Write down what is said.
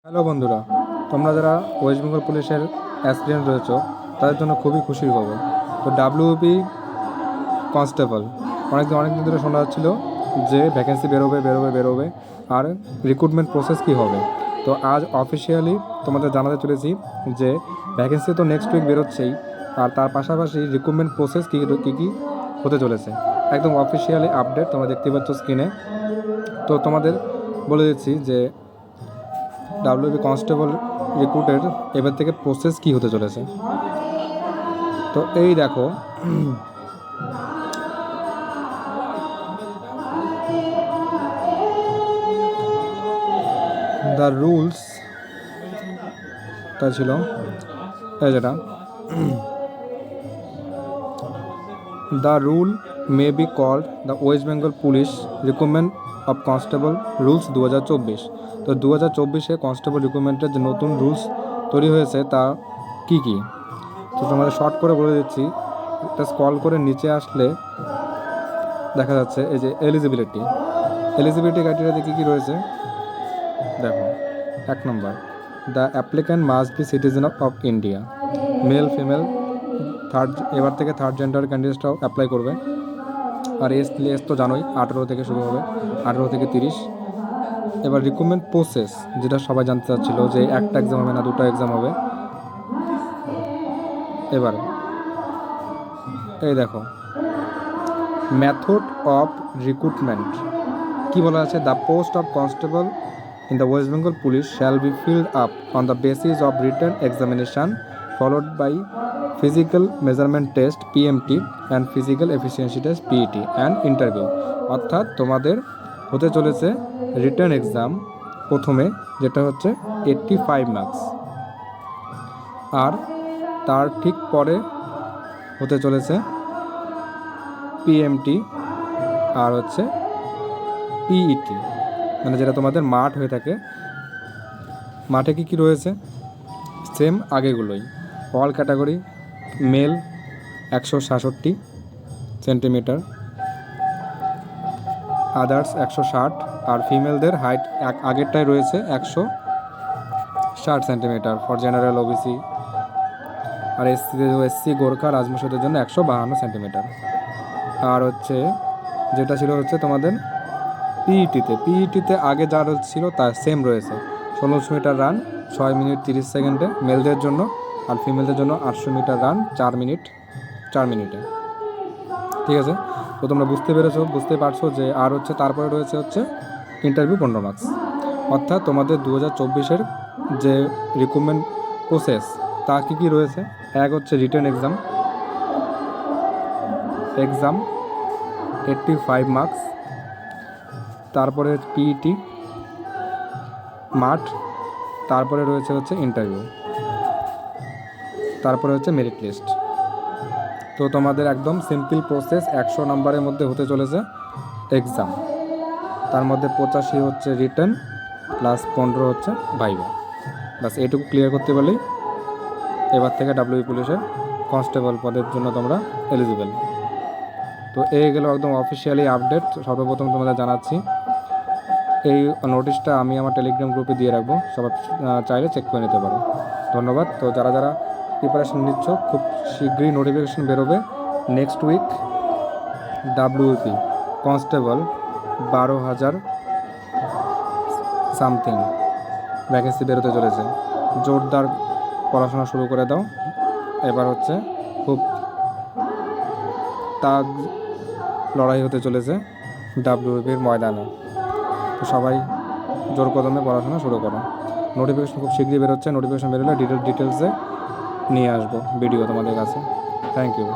Hello বন্ধুরা, তোমরা যারা ওয়েস্ট বেঙ্গল পুলিশের অ্যাসপিরেন্ট রয়েছো তাদের জন্য খুবই খুশির খবর। তো ডাব্লিউপি কনস্টেবল অনেক দিন ধরে শোনা যাচ্ছিল যে ভ্যাকেন্সি বেরোবে আর রিক্রুটমেন্ট প্রসেস কী হবে। তো আজ অফিসিয়ালি তোমাদের জানাতে চলেছি যে ভ্যাকেন্সি তো নেক্সট উইক বেরোচ্ছেই, আর তার পাশাপাশি রিক্রুটমেন্ট প্রসেস কী কী হতে চলেছে একদম অফিসিয়ালি আপডেট তোমরা দেখতে পাচ্ছ স্ক্রিনে। তো তোমাদের বলে দিচ্ছি যে ডাব্লিউবি কনস্টেবল রিক্রুটের এবার থেকে প্রসেস কী হতে চলেছে। তো এই দেখো, দ্য রুলস তা ছিল এই যেটা, the rule may be called the West Bengal police recruitment of constable rules 2024। তো 2024-এ কনস্টেবল রিক্রুটমেন্টের যে নতুন রুলস তৈরি হয়েছে তা কী কী, তো তোমাদের শর্ট করে বলে দিচ্ছি। এটা স্ক্রল করে নিচে আসলে দেখা যাচ্ছে এই যে এলিজিবিলিটি ক্রাইটেরিয়াতে কী কী রয়েছে দেখো। 1 number, the applicant must be citizen of India, male female এবার থেকে থার্ড জেন্ডার ক্যান্ডিডেটরাও অ্যাপ্লাই করবে। আর এজ তো জানোই 18 থেকে শুরু হবে, 18 থেকে 30। এবার রিক্রুটমেন্ট প্রসেস যেটা সবাই জানতে চাচ্ছিল যে একটা এক্সাম হবে না দুটো এক্সাম হবে। এবার এই দেখো, মেথড অফ রিক্রুটমেন্ট কী বলা আছে, the post of constable in the West Bengal Police shall be filled up on the basis of written examination followed by physical measurement test PMT and physical efficiency test PET and interview। অর্থাৎ তোমাদের হতে চলেছে written exam প্রথমে, যেটা হচ্ছে 85 marks, আর তার ঠিক পরে হতে চলেছে PMT আর হচ্ছে PET, মানে যেটা তোমাদের মাঠ হয়ে থাকে। মাঠে কী রয়েছে সেম আগেগুলোই, all category male 166 centimetre, others 160, আর ফিমেলদের হাইট আগেরটাই রয়েছে 160 সেন্টিমিটার ফর জেনারেল ওবিসি, আর এসসি গোর্খা রাজবংশীদের জন্য 152 সেন্টিমিটার। আর হচ্ছে যেটা ছিল হচ্ছে তোমাদের পিইটিতে আগে যা ছিল তার সেম রয়েছে, 1600 মিটার রান 6 মিনিট 30 সেকেন্ডে মেলদের জন্য, আর ফিমেলদের জন্য 800 মিটার রান 4 মিনিটে। ঠিক আছে, তো তোমরা বুঝতে পারছো যে আর হচ্ছে তারপরে রয়েছে হচ্ছে ইন্টারভিউ 15 মার্কস। অর্থাৎ তোমাদের 2024-এর যে রিক্রুটমেন্ট প্রসেস তা কী রয়েছে, এক হচ্ছে রিটেন এক্সাম 85 মার্কস, তারপরে পিইটি মাঠ, তারপরে রয়েছে হচ্ছে ইন্টারভিউ, তারপরে হচ্ছে মেরিট লিস্ট। তো তোমাদের একদম সিম্পল প্রসেস, 100 নম্বরের মধ্যে হতে চলেছে এক্সাম, তার মধ্যে 85 হচ্ছে রিটেন প্লাস 15 হচ্ছে ভাইভা। বাস এইটুকু ক্লিয়ার করতে পারলেই এবার থেকে ডাব্লিউবি পুলিশের কনস্টেবল পদের জন্য তোমরা এলিজিবল। তো এই গেল একদম অফিসিয়ালি আপডেট, সর্বপ্রথম তোমাদের জানাচ্ছি। এই নোটিশটা আমি আমার টেলিগ্রাম গ্রুপে দিয়ে রাখবো, সবাই চাইলে চেক করে নিতে পারো। ধন্যবাদ। তো যারা প্রিপারেশন নিচ্ছ, খুব শীঘ্রই নোটিফিকেশন বেরোবে। Next week WP constable 12,000 something vacancy বেরোতে চলেছে। জোরদার পড়াশোনা শুরু করে দাও, এবার হচ্ছে খুব তাগ লড়াই হতে চলেছে ডাব্লিউপির ময়দানে। তো সবাই জোর কদমে পড়াশোনা শুরু করো। নোটিফিকেশন খুব শীঘ্রই বেরোচ্ছে, নোটিফিকেশন বেরোলে ডিটেলসে নিয়ে আসবো ভিডিও তোমাদের কাছে। Thank you.